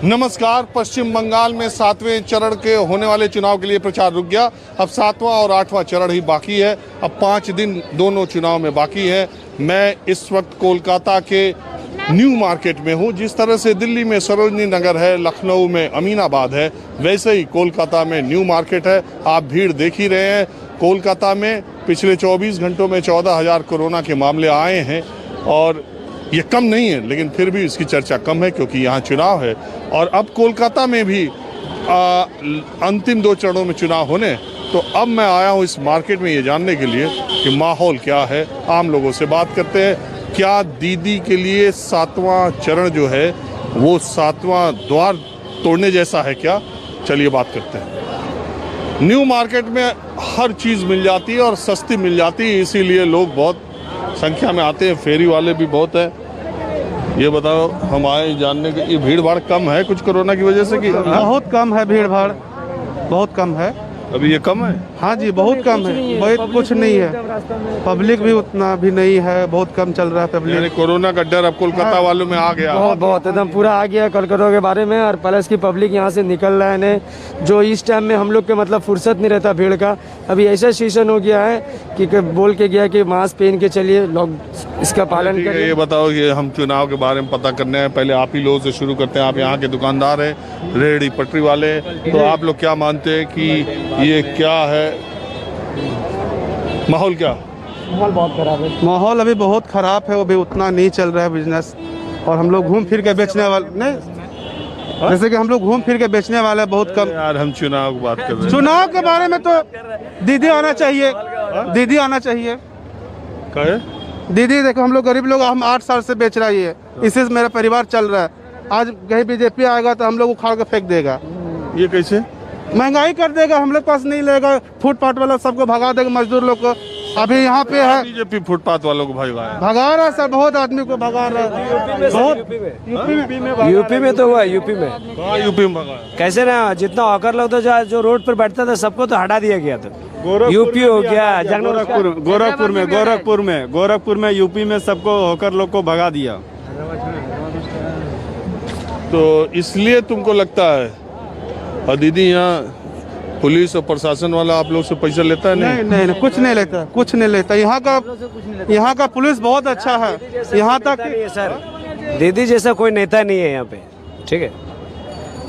नमस्कार। पश्चिम बंगाल में 7वें चरण के होने वाले चुनाव के लिए प्रचार रुक गया। अब 7वां और 8वां चरण ही बाकी है। अब 5 दिन दोनों चुनाव में बाकी है। मैं इस वक्त कोलकाता के न्यू मार्केट में हूँ। जिस तरह से दिल्ली में सरोजनी नगर है, लखनऊ में अमीनाबाद है, वैसे ही कोलकाता में न्यू मार्केट है। आप भीड़ देख ही रहे हैं। कोलकाता में पिछले 24 घंटों में 14,000 कोरोना के मामले आए हैं और ये कम नहीं है, लेकिन फिर भी इसकी चर्चा कम है क्योंकि यहाँ चुनाव है। और अब कोलकाता में भी अंतिम 2 चरणों में चुनाव होने, तो अब मैं आया हूँ इस मार्केट में ये जानने के लिए कि माहौल क्या है। आम लोगों से बात करते हैं। क्या दीदी के लिए 7वां चरण जो है वो 7वां द्वार तोड़ने जैसा है क्या? चलिए बात करते हैं। न्यू मार्केट में हर चीज़ मिल जाती है और सस्ती मिल जाती है, इसीलिए लोग बहुत संख्या में आते हैं। फेरी वाले भी बहुत हैं। ये बताओ, हम आए जानने के, ये भीड़ भाड़ कम है कुछ कोरोना की वजह से कि? बहुत कम है, भीड़ भाड़ बहुत कम है। अभी ये कम है? हाँ जी, बहुत कम है। बहुत कुछ नहीं है, पब्लिक भी उतना भी नहीं है, बहुत कम चल रहा है यानी पब्लिक। कोरोना का डर अब कोलकाता वालों में आ गया। बहुत एकदम पूरा आ गया कोलकाता के बारे में। और प्लस की पब्लिक यहाँ से निकल रहा है ने, जो इस टाइम में हम लोग के मतलब फुर्सत नहीं रहता भीड़ का। अभी ऐसा सीजन हो गया है कि बोल के गया कि मास्क पहन के चलिए, लोग इसका पालन करिए। ये बताओ, ये हम चुनाव के बारे में पता करने हैं, पहले आप ही लोगों से शुरू करते हैं। आप यहाँ के दुकानदार हैं, रेहड़ी पटरी वाले, तो आप लोग क्या मानते हैं कि ये क्या है माहौल? क्या माहौल बहुत खराब है। माहौल अभी बहुत खराब है, अभी उतना नहीं चल रहा है बिजनेस। और हम लोग घूम फिर के बेचने वाले नहीं, जैसे कि हम लोग घूम फिर के बेचने वाले बहुत कम। यार हम चुनाव की बात कर रहे हैं। चुनाव के बारे में तो दीदी आना चाहिए, दीदी आना चाहिए। कहे दीदी देखो, हम लोग गरीब लोग, हम 8 साल से बेच रही है, इसी से मेरा परिवार चल रहा है। आज कहीं बीजेपी आएगा तो हम लोग उखाड़ के फेंक देगा। ये कैसे? महंगाई कर देगा, हम लोग पास नहीं लेगा। फुटपाथ वाला सबको भगा देगा, मजदूर लोग को। अभी यहाँ पे है बीजेपी फुटपाथ वालों को भगा रहा है सर, बहुत आदमी को भगा रहा है। बहुत यूपी में तो हुआ, यूपी में। हाँ, यूपी में भगा। कैसे ना, जितना हॉकर लोग तो जो रोड पर बैठता था सबको तो हटा दिया गया था। यूपी हो गया, गोरखपुर में यूपी में सबको हॉकर लोग को भगा दिया। तो इसलिए तुमको लगता है? और दीदी, यहाँ पुलिस और प्रशासन वाला आप लोग से पैसा लेता है? नहीं नहीं, कुछ नहीं लेता, कुछ नहीं लेता। यहाँ का पुलिस बहुत अच्छा है। यहाँ तक सर, दीदी जैसा कोई नेता नहीं है यहाँ पे, ठीक है।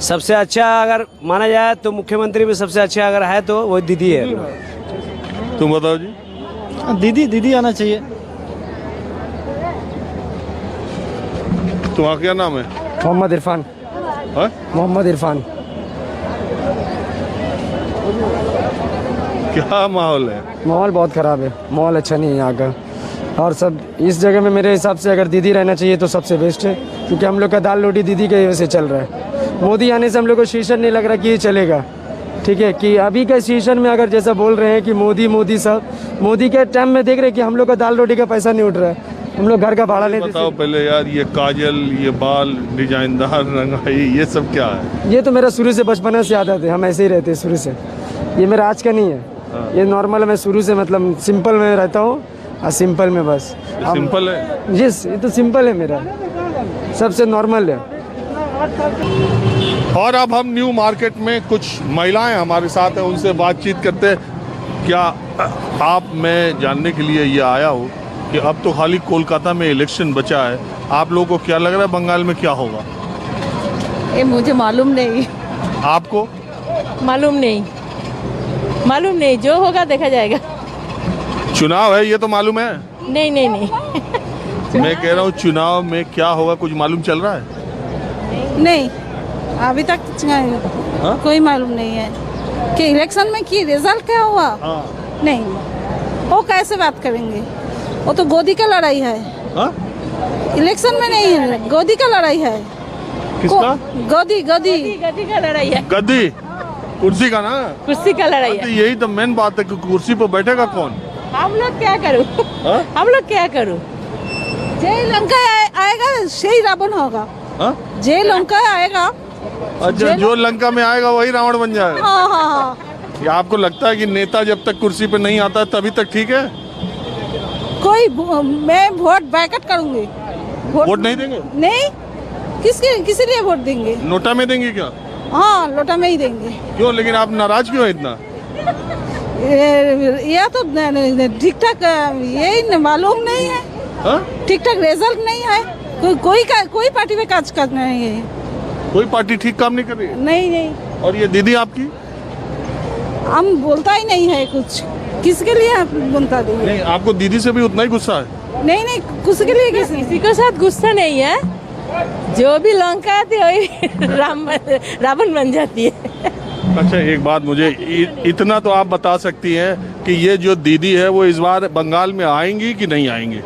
सबसे अच्छा अगर माना जाए तो मुख्यमंत्री में सबसे अच्छा अगर है तो वो दीदी है। तुम बताओ जी। दीदी आना चाहिए। तुम्हारा क्या नाम है? मोहम्मद इरफान। हाँ? मोहम्मद इरफान। क्या माहौल है? माहौल बहुत ख़राब है, माहौल अच्छा नहीं है यहाँ का। और सब इस जगह में मेरे हिसाब से अगर दीदी रहना चाहिए तो सबसे बेस्ट है, क्योंकि हम लोग का दाल रोटी दीदी के वजह से चल रहा है। मोदी आने से हम लोग को सीजन नहीं लग रहा कि ये चलेगा, ठीक है। कि अभी के सीजन में अगर जैसा बोल रहे हैं कि मोदी सब, मोदी के टाइम में देख रहे हैं कि हम लोग का दाल रोटी का पैसा नहीं उठ रहा है, हम लोग घर का भाड़ा नहीं। बताओ पहले यार, ये काजल, ये बाल डिजाइनदार रंगाई, ये सब क्या है? ये तो मेरा शुरू से बचपन से आदत है, हम ऐसे ही रहते हैं शुरू से। ये मेरा आज का नहीं है। ये नॉर्मल है, मैं शुरू से मतलब सिंपल में रहता हूँ और सिंपल में बस। सिंपल है? यस, ये तो सिंपल है, मेरा सबसे नॉर्मल है। और अब हम न्यू मार्केट में कुछ महिलाएं हमारे साथ हैं, उनसे बातचीत करते हैं। क्या आप, मैं जानने के लिए ये आया हूँ कि अब तो खाली कोलकाता में इलेक्शन बचा है, आप लोगों को क्या लग रहा है बंगाल में क्या होगा? ये मुझे मालूम नहीं। आपको मालूम नहीं, जो होगा देखा जाएगा। चुनाव है ये तो मालूम है। नहीं नहीं नहीं। मैं कह रहा हूँ चुनाव में क्या होगा कुछ मालूम चल रहा है? नहीं, अभी तक कोई मालूम नहीं है कि इलेक्शन में की रिजल्ट क्या हुआ। नहीं, वो कैसे बात करेंगे? वो तो गोदी का लड़ाई है। इलेक्शन में नहीं है, गोदी का लड़ाई है। किसका? गोदी का लड़ाई है। गद्दी, कुर्सी का ना? कुर्सी का लड़ाई तो है। यही तो मेन बात है कि कुर्सी पर बैठेगा कौन? हम लोग क्या करूँ? हम लोग क्या करूँ? जय लंका आएगा, श्री रावण होगा। जय लंका आएगा। अच्छा, जो लंका में आएगा वही रावण बन जाएगा। हाँ। क्या आपको लगता है कि नेता जब तक कुर्सी पे नहीं आता तभी तक ठीक है? मैं वोट बैकअप करूंगी। वोट नहीं देंगे? नहीं, किसी लिए वोट देंगे? नोटा में देंगे क्या? हाँ, लोटा में ही देंगे। क्यों, लेकिन आप नाराज क्यों हैं इतना? यह तो ठीक ठाक यही मालूम नहीं है, हाँ? ठीक ठाक रिजल्ट नहीं है। कोई पार्टी में काज कर नहीं है। कोई पार्टी ठीक काम नहीं कर रही है? नहीं। और ये दीदी आपकी? हम बोलता ही नहीं है कुछ, किसके लिए आप बोलता देंगे? नहीं, आपको दीदी से भी उतना ही गुस्सा है? नहीं, किसके लिए किसी के साथ गुस्सा नहीं है, जो भी लंका आती है वही रावण बन जाती है। अच्छा, एक बात मुझे इतना तो आप बता सकती हैं कि ये जो दीदी है वो इस बार बंगाल में आएंगी कि नहीं आएंगी?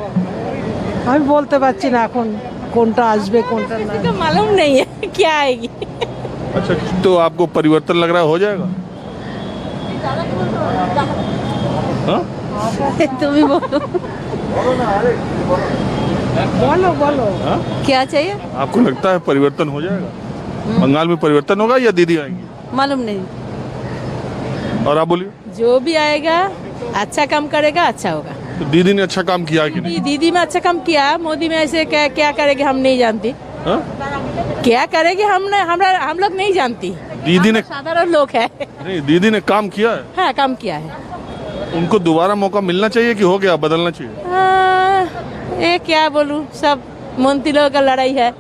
আমি বলতে পারছি না এখন কোনটা আসবে কোনটা না। किसी को मालूम नहीं है क्या आएगी। अच्छा, तो आपको परिवर्तन लग रहा है हो जाएगा? हाँ? तुम ही बोलो। बोलो हाँ? क्या चाहिए? आपको लगता है परिवर्तन हो जाएगा? बंगाल में परिवर्तन होगा या दीदी आएंगी? मालूम नहीं। और आप बोलिए। जो भी आएगा अच्छा काम करेगा, अच्छा होगा। तो दीदी ने अच्छा काम किया कि नहीं? दीदी में अच्छा काम किया, मोदी में ऐसे क्या करेगी हम नहीं जानती। हाँ? क्या करेगी हम लोग नहीं जानती। दीदी ने साधारण लोग है। नहीं, दीदी ने काम किया है। हाँ, काम किया है। उनको दोबारा मौका मिलना चाहिए कि हो गया, बदलना चाहिए? ये क्या बोलूं, सब मंत्रियों का लड़ाई है।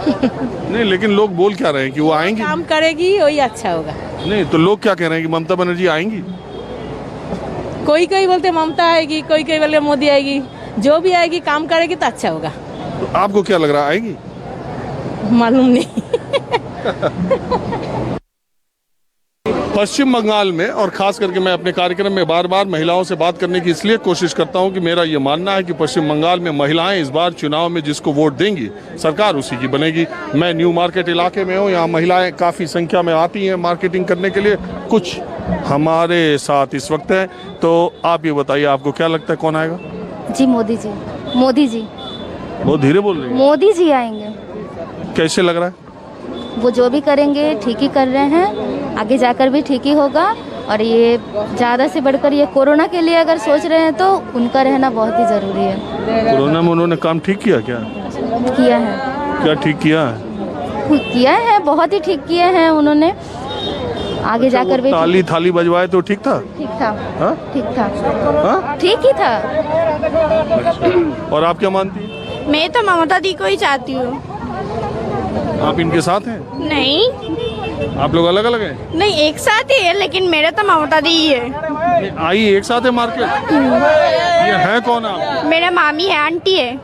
नहीं, लेकिन लोग बोल क्या रहे हैं कि वो आएंगी? काम करेगी वही अच्छा होगा। नहीं, तो लोग क्या कह रहे हैं कि ममता बनर्जी आएंगी? कोई बोलते ममता आएगी, कोई बोले मोदी आएगी। जो भी आएगी काम करेगी तो अच्छा होगा। तो आपको क्या लग रहा है, आएंगी? मालूम नहीं। पश्चिम बंगाल में, और खास करके मैं अपने कार्यक्रम में बार बार महिलाओं से बात करने की इसलिए कोशिश करता हूं कि मेरा ये मानना है कि पश्चिम बंगाल में महिलाएं इस बार चुनाव में जिसको वोट देंगी सरकार उसी की बनेगी। मैं न्यू मार्केट इलाके में हूं, यहाँ महिलाएं काफ़ी संख्या में आती हैं मार्केटिंग करने के लिए। कुछ हमारे साथ इस वक्त हैं, तो आप ये बताइए आपको क्या लगता है कौन आएगा? जी मोदी जी। मोदी जी। बहुत धीरे बोल रही है। मोदी जी आएंगे। कैसे लग रहा है? वो जो भी करेंगे ठीक ही कर रहे हैं, आगे जाकर भी ठीक ही होगा। और ये ज़्यादा से बढ़कर ये कोरोना के लिए अगर सोच रहे हैं तो उनका रहना बहुत ही ज़रूरी है। कोरोना में उन्होंने काम ठीक किया क्या? किया है। क्या ठीक किया है? किया है, बहुत ही ठीक किए हैं उन्होंने। आगे अच्छा, जाकर भी ताली थाली बजवाए तो ठीक था? ठीक था। हाँ? ठीक था। हाँ? ठीक ही था। और आप क्या मानती हैं? मैं तो ममता दी को ही चाहती हूँ। आप इनके साथ हैं? नहीं आप लोग अलग अलग हैं? नहीं, एक साथ ही है, लेकिन मेरा तो ममता दी ही है। आई एक साथ है मार्केट? ये है कौन आप? मेरा मामी है, आंटी है।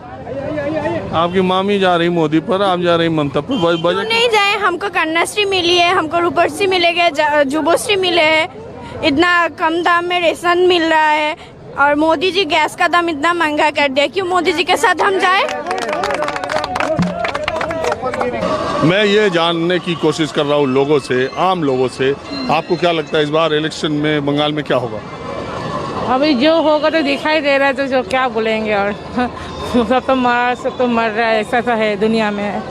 आपकी मामी जा रही मोदी पर, आप जा रही ममता पर। क्यों बजट नहीं जाए? हमको कन्याश्री मिली है, हमको रूपश्री मिलेगा, जुबोश्री मिले है, इतना कम दाम में रेशन मिल रहा है। और मोदी जी गैस का दाम इतना महंगा कर दिया, क्यों मोदी जी के साथ हम जाए? मैं ये जानने की कोशिश कर रहा हूँ लोगों से, आम लोगों से, आपको क्या लगता है इस बार इलेक्शन में बंगाल में क्या होगा? अभी जो होगा तो दिखाई दे रहा है, तो जो क्या बोलेंगे। और सब तो मर रहा है, ऐसा सा है दुनिया में।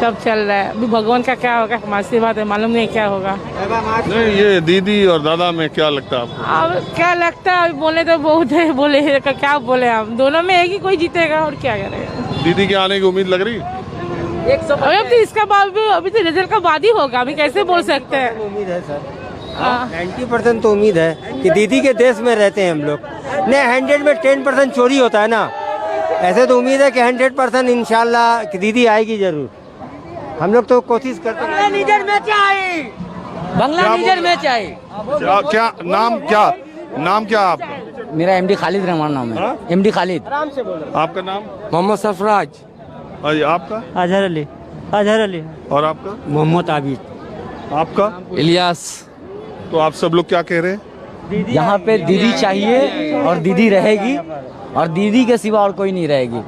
सब चल रहा है। अभी भगवान का क्या होगा हमारी बात है, मालूम नहीं क्या होगा। नहीं, ये दीदी और दादा में क्या लगता है आपको? अब क्या लगता है, अभी बोले तो बहुत है, बोले क्या बोले हम। दोनों में एक ही कोई जीतेगा और क्या करेगा। दीदी के आने की उम्मीद लग रही है? अभी तो इसका बाद अभी तो रिजल्ट का बाद ही होगा, अभी कैसे बोल सकते हैं। उम्मीद है सर, 90% तो उम्मीद है कि दीदी के देश में रहते हैं हम लोग। नहीं, 100 में 10% चोरी होता है ना, ऐसे तो उम्मीद है कि 100% इंशाल्लाह कि दीदी आएगी जरूर। हम लोग तो कोशिश करते हैं। बांग्ला लीडर में चाहिए। क्या नाम क्या आपका? मेरा एमडी खालिद रहमान नाम है। एमडी खालिद। आपका नाम? मोहम्मद सरफराज। आपका? अजहर अली। अजहर अली। और आपका? मोहम्मद आबिद। आपका? इलियास। तो आप सब लोग क्या कह रहे हैं? यहाँ पे दीदी चाहिए और दीदी रहेगी, और दीदी के सिवा और कोई नहीं रहेगी।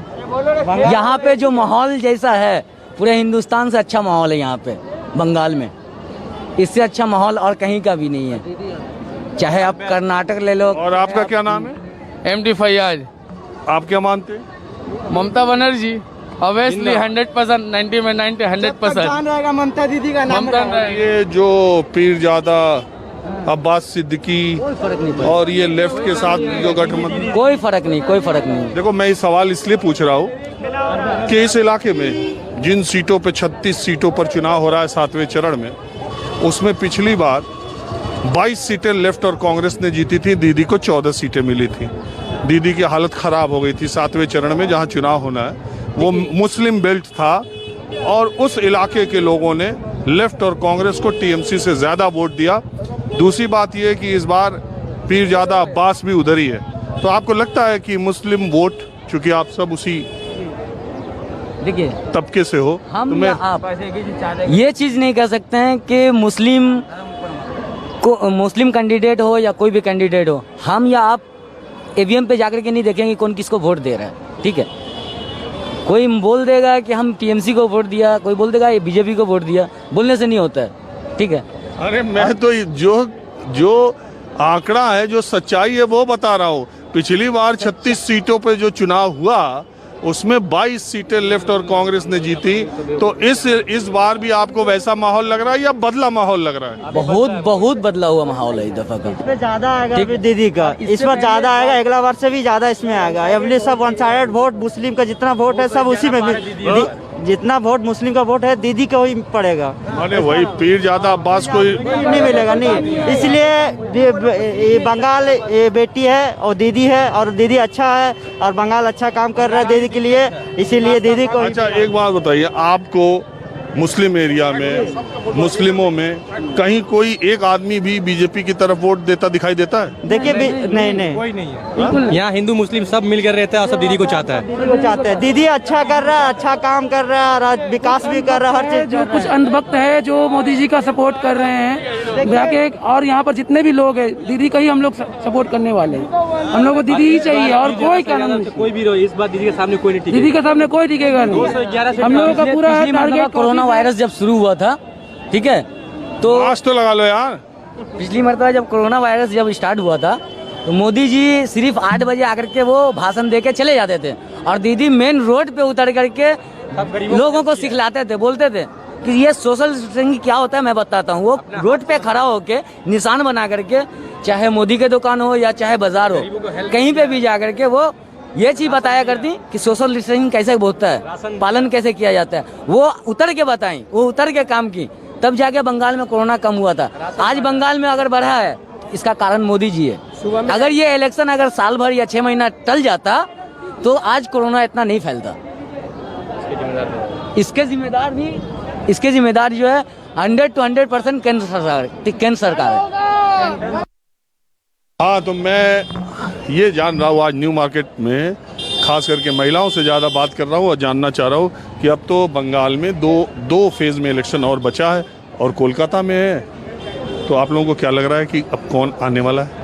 यहाँ पे जो माहौल जैसा है, पूरे हिंदुस्तान से अच्छा माहौल है यहाँ पे बंगाल में। इससे अच्छा माहौल और कहीं का भी नहीं है, चाहे आप कर्नाटक ले लो। और आपका क्या नाम है? एमडी फैयाज। आप क्या मानते हैं? ममता बनर्जी ऑब्वियसली 100%, 90 में 90, 100% रहेगा ममता दीदी का नाम। ये जो पीरजादा अब्बास सिद्दीकी और ये लेफ्ट के साथ जो गठबंधन, कोई फर्क नहीं, कोई फर्क नहीं। देखो मैं ये सवाल इसलिए पूछ रहा हूँ कि इस इलाके में जिन सीटों पे 36 सीटों पर चुनाव हो रहा है 7वें चरण में, उसमें पिछली बार 22 सीटें लेफ्ट और कांग्रेस ने जीती थी, दीदी को 14 सीटें मिली थी। दीदी की हालत ख़राब हो गई थी 7वें चरण में जहां चुनाव होना है, वो मुस्लिम बेल्ट था और उस इलाके के लोगों ने लेफ्ट और कांग्रेस को टीएमसी से ज़्यादा वोट दिया। दूसरी बात यह कि इस बार पीरजादा अब्बास भी उधर ही है, तो आपको लगता है कि मुस्लिम वोट, चूंकि आप सब उसी देखिए तबके से हो, हम तो मैं आप ये चीज़ नहीं कह सकते हैं कि मुस्लिम कैंडिडेट हो या कोई भी कैंडिडेट हो, हम या आप ईवीएम पे जाकर के नहीं देखेंगे कौन किसको वोट दे रहा है। ठीक है, कोई बोल देगा कि हम टीएमसी को वोट दिया, कोई बोल देगा ये बीजेपी को वोट दिया, बोलने से नहीं होता है। ठीक है, अरे मैं तो जो आंकड़ा है, जो सच्चाई है वो बता रहा हूँ। पिछली बार 36 सीटों पे जो चुनाव हुआ उसमें 22 सीटें लेफ्ट और कांग्रेस ने जीती, तो इस बार भी आपको वैसा माहौल लग रहा है या बदला माहौल लग रहा है? बहुत बदला हुआ माहौल है इस दफा का। इसमें ज्यादा आएगा दीदी का, इस बार ज्यादा आएगा, अगला बार से भी ज्यादा इसमें आएगा। अगले सब वन साइड वोट, मुस्लिम का जितना वोट है सब उसी में, जितना वोट मुस्लिम का वोट है दीदी का वही पड़ेगा। अरे वही पीरजादा अब्बास को नहीं मिलेगा, नहीं। इसलिए ये बंगाल ये बेटी है और दीदी है, और दीदी अच्छा है और बंगाल अच्छा काम कर रहा है दीदी के लिए, इसीलिए दीदी को। अच्छा एक बात बताइए, आपको मुस्लिम एरिया में, मुस्लिमों में कहीं कोई एक आदमी भी बीजेपी की तरफ वोट देता दिखाई देता है? देखिए नहीं कोई नहीं है। यहाँ हिंदू मुस्लिम सब मिलकर रहते हैं और सब दीदी को चाहता है। दीदी को चाहते हैं, दीदी अच्छा कर रहा है, अच्छा काम कर रहा है और विकास भी कर रहा है, हर चीज। जो कुछ अंधभक्त है जो मोदी जी का सपोर्ट कर रहे हैं जाके, और यहाँ पर जितने भी लोग हैं दीदी का ही हम लोग सपोर्ट करने वाले हैं। हम लोग को दीदी ही चाहिए और कोई कानून, कोई भी रहो, इस बार दीदी के सामने कोई नहीं टिकेगा। दीदी के सामने कोई टिकेगा नहीं। हम लोगों का पूरा टारगेट कोरोना वायरस जब शुरू हुआ था, ठीक है, तो आज तो लगा लो यार। पिछली मरतबा जब कोरोना वायरस जब स्टार्ट हुआ था तो मोदी जी सिर्फ 8 बजे आकर के वो भाषण दे के चले जाते थे और दीदी मेन रोड पे उतर करके लोगों को सिखलाते थे, बोलते थे कि ये सोशल डिस्टेंसिंग क्या होता है मैं बताता हूँ। वो रोड पे खड़ा होके निशान बना करके, चाहे मोदी के दुकान हो या चाहे बाजार हो, कहीं पे भी जा करके वो ये चीज बताया करती कि सोशल डिस्टेंसिंग कैसे होता है, पालन कैसे किया जाता है, वो उतर के बताई, वो उतर के काम की, तब जाके बंगाल में कोरोना कम हुआ था। आज बंगाल में अगर बढ़ा है, इसका कारण मोदी जी है। अगर ये इलेक्शन अगर साल भर या 6 महीना टल जाता तो आज कोरोना इतना नहीं फैलता। इसके जिम्मेदार जो है 100 to 100% केंद्र सरकार है। हाँ, तो मैं ये जान रहा हूँ आज न्यू मार्केट में खास करके महिलाओं से ज़्यादा बात कर रहा हूँ और जानना चाह रहा हूँ कि अब तो बंगाल में दो फेज़ में इलेक्शन और बचा है और कोलकाता में है, तो आप लोगों को क्या लग रहा है कि अब कौन आने वाला है?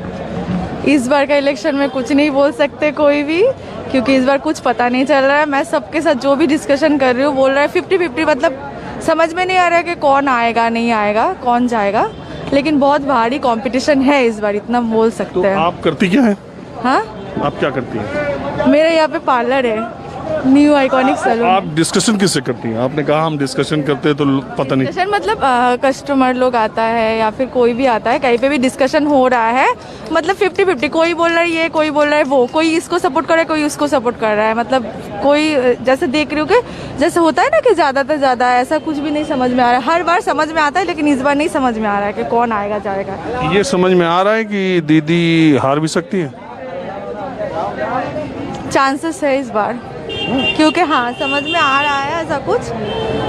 इस बार का इलेक्शन में कुछ नहीं बोल सकते कोई भी, क्योंकि इस बार कुछ पता नहीं चल रहा है। मैं सबके साथ जो भी डिस्कशन कर रही हूँ बोल रहा है 50-50, मतलब समझ में नहीं आ रहा है कि कौन आएगा नहीं आएगा, कौन जाएगा, लेकिन बहुत भारी कंपटीशन है इस बार, इतना बोल सकते हैं। तो आप करती क्या है? हाँ, आप क्या करती हैं? मेरे यहाँ पे पार्लर है, न्यू आइकॉनिक सैलून। आप डिस्कशन किससे करती हैं? आपने कहा हम डिस्कशन करते हैं तो पता नहीं। डिस्कशन मतलब कस्टमर लोग आता है या फिर कोई भी आता है, कहीं पे भी डिस्कशन हो रहा है, मतलब 50-50, कोई बोल रहा है ये, कोई बोल रहा है वो, कोई इसको सपोर्ट कर रहा है, कोई उसको सपोर्ट कर रहा है। मतलब कोई जैसे देख रही हूँ कि जैसे होता है ना कि ज़्यादा से ज़्यादा, ऐसा कुछ भी नहीं समझ में आ रहा है। हर बार समझ में आता है लेकिन इस बार नहीं समझ में आ रहा है कि कौन आएगा जाएगा। ये समझ में आ रहा है कि दीदी हार भी सकती है? चांसेस है इस बार, क्योंकि हाँ समझ में आ रहा है ऐसा कुछ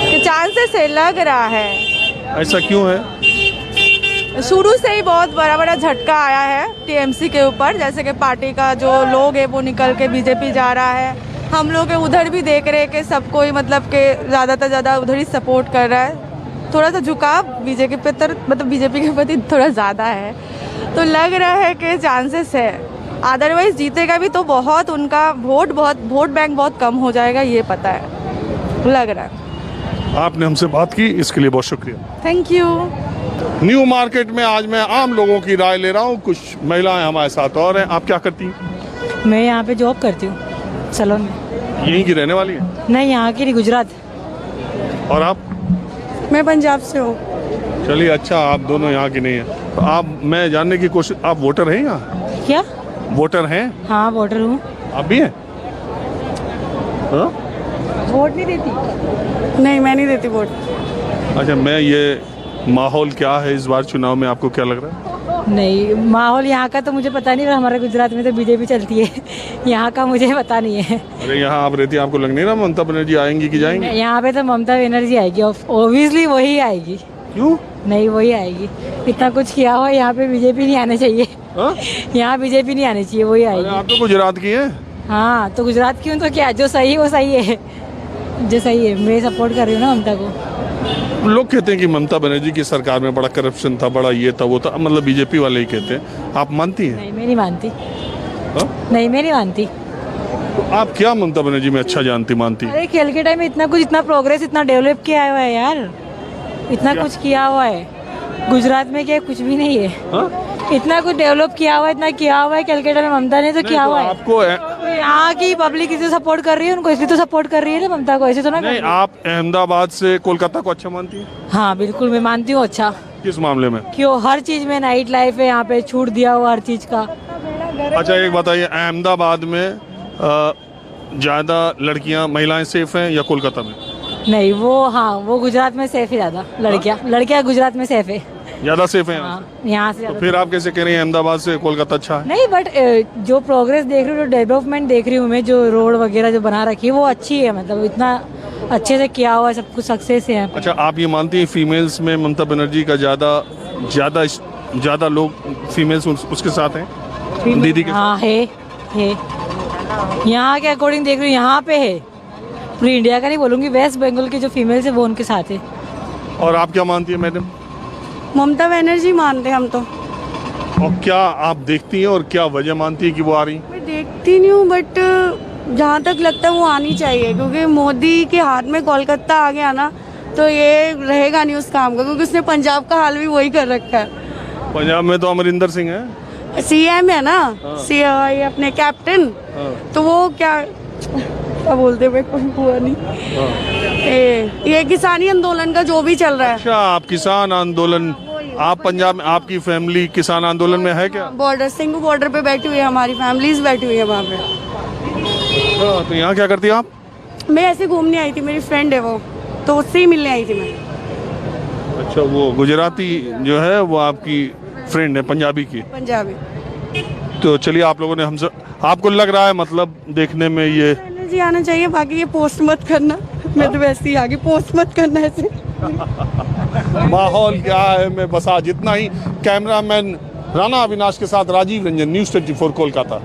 कि चांसेस है, लग रहा है। ऐसा क्यों है? शुरू से ही बहुत बड़ा बड़ा झटका आया है टीएमसी के ऊपर, जैसे कि पार्टी का जो लोग है वो निकल के बीजेपी जा रहा है। हम लोग उधर भी देख रहे हैं कि सब कोई मतलब कि ज़्यादा से ज़्यादा उधर ही सपोर्ट कर रहा है। थोड़ा सा झुकाव बीजेपी पे मतलब बीजेपी के प्रति थोड़ा ज़्यादा है, तो लग रहा है कि चांसेस है। अदरवाइज जीतेगा भी तो बहुत उनका वोट बैंक बहुत कम हो जाएगा, ये पता है, लग रहा है। आपने हमसे बात की, इसके लिए बहुत शुक्रिया। Thank you. न्यू मार्केट में आज मैं आम लोगों की राय ले रहा हूँ, कुछ महिलाएं हमारे साथ और हैं। आप क्या करती हैं? मैं यहाँ पे जॉब करती हूँ सैलून में। यहीं की रहने वाली है? नहीं, यहाँ की नहीं, गुजरात। और आप? मैं पंजाब से हूँ। चलिए अच्छा, आप दोनों यहाँ की नहीं है। तो आप, मैं जानने की कोशिश, आप वोटर हैं यहाँ? क्या वोटर हैं? हाँ वोटर हूँ। आप भी हैं? हाँ? वोट नहीं देती। नहीं, मैं नहीं देती वोट। अच्छा, मैं ये माहौल क्या है इस बार चुनाव में, आपको क्या लग रहा है? नहीं, माहौल यहाँ का तो मुझे पता नहीं, पर हमारे गुजरात में तो बीजेपी चलती है। यहाँ का मुझे पता नहीं है। अरे यहाँ आप रहती हैं, आपको लग नहीं रहा ममता बनर्जी आएंगी कि जाएंगी? यहाँ पे तो ममता बनर्जी आएगी, ऑब्वियसली वही आएगी। क्यों? नहीं, वही आएगी। इतना कुछ किया हुआ, यहाँ पे बीजेपी नहीं आना चाहिए। यहाँ बीजेपी नहीं आनी चाहिए, वही आएगी। आप तो गुजरात की है। हाँ, तो गुजरात की हूँ तो क्या, जो सही है वो सही है। जो सही है, मैं सपोर्ट कर रही हूँ ना ममता को। लोग कहते हैं कि ममता बनर्जी की सरकार में बड़ा करप्शन था, बड़ा ये था वो था, मतलब बीजेपी वाले ही कहते हैं। आप मानती हैं? नहीं, मैं नहीं मानती। नहीं, मैं नहीं मानती। तो आप क्या ममता बनर्जी में अच्छा जानती मानती? अरे खेल के टाइम में इतना कुछ, इतना प्रोग्रेस, इतना डेवलप किया हुआ है यार, इतना कुछ किया हुआ है। गुजरात में क्या कुछ भी नहीं है। इतना कुछ डेवलप किया हुआ है, इतना किया हुआ है कैलकाटा में ममता ने तो किया हुआ है। आपको यहाँ की पब्लिक इसे सपोर्ट कर रही है, उनको इसलिए तो सपोर्ट कर रही है ना ममता को, ऐसे तो ना। नहीं, आप अहमदाबाद से कोलकाता को अच्छा मानती हैं? हाँ बिल्कुल, मैं मानती हूँ। अच्छा, किस मामले में? क्यों, हर चीज में नाइट लाइफ है, यहाँ पे छूट दिया हुआ हर चीज का। अच्छा, एक बताइए, अहमदाबाद में ज्यादा लड़कियां महिलाएं सेफ हैं या कोलकाता में? नहीं, वो हाँ, वो गुजरात में सेफ है ज्यादा। लड़कियाँ गुजरात में सेफ है, ज्यादा सेफ हैं? हाँ, यहाँ से। तो फिर आप कैसे कह रही हैं अहमदाबाद से कोलकाता अच्छा है? नहीं, बट जो प्रोग्रेस देख रही हूँ, जो डेवलपमेंट देख रही हूँ मैं, जो रोड वगैरह जो बना रखी है वो अच्छी है, मतलब इतना अच्छे से किया हुआ है, सब कुछ सक्सेस है। अच्छा, आप ये मानती हैं फीमेल्स में ममता बनर्जी का ज्यादा लोग फीमेल्स उसके साथ हैं, दीदी के? हाँ है। यहाँ के अकॉर्डिंग देख रही हूँ, यहाँ पे है, पूरी इंडिया का नहीं बोलूँगी, वेस्ट बंगाल के जो फीमेल्स है वो उनके साथ है। और आप क्या मानती हैं मैडम? ममता बनर्जी मानते हैं हम तो। और क्या आप देखती हैं और क्या वजह मानती है कि वो आ रही? मैं देखती नहीं हूँ, बट जहाँ तक लगता है वो आनी चाहिए, क्योंकि मोदी के हाथ में कोलकाता आ गया ना तो ये रहेगा नहीं उस काम का, क्योंकि उसने पंजाब का हाल भी वही कर रखा है। पंजाब में तो अमरिंदर सिंह है, सीएम है ना। ये अपने कैप्टन। तो वो क्या बोलते हुए कोई हुआ नहीं। ये किसानी आंदोलन का जो भी चल रहा है। अच्छा, आप किसान आंदोलन, आप पंजाब में, आपकी फैमिली किसान आंदोलन में है क्या? बॉर्डर, सिंघू बॉर्डर पे बैठी हुई है, हमारी फैमिलीज बैठी हुई है वहाँ पे। तो यहाँ क्या करती हैं आप? मैं ऐसे घूमने आई थी, मेरी फ्रेंड है वो, तो उससे ही मिलने आई थी मैं। अच्छा, वो गुजराती जो है वो आपकी फ्रेंड है, पंजाबी की? पंजाबी। तो चलिए, आप लोगों ने हमसे, आपको लग रहा है मतलब देखने में ये जी आना चाहिए, बाकी ये पोस्ट मत करना। मैं तो वैसे ही आगे पोस्ट मत करना ऐसे। माहौल क्या है, मैं बस आज इतना ही। कैमरामैन राणा अविनाश के साथ राजीव रंजन, न्यूज़ 24 कोलकाता।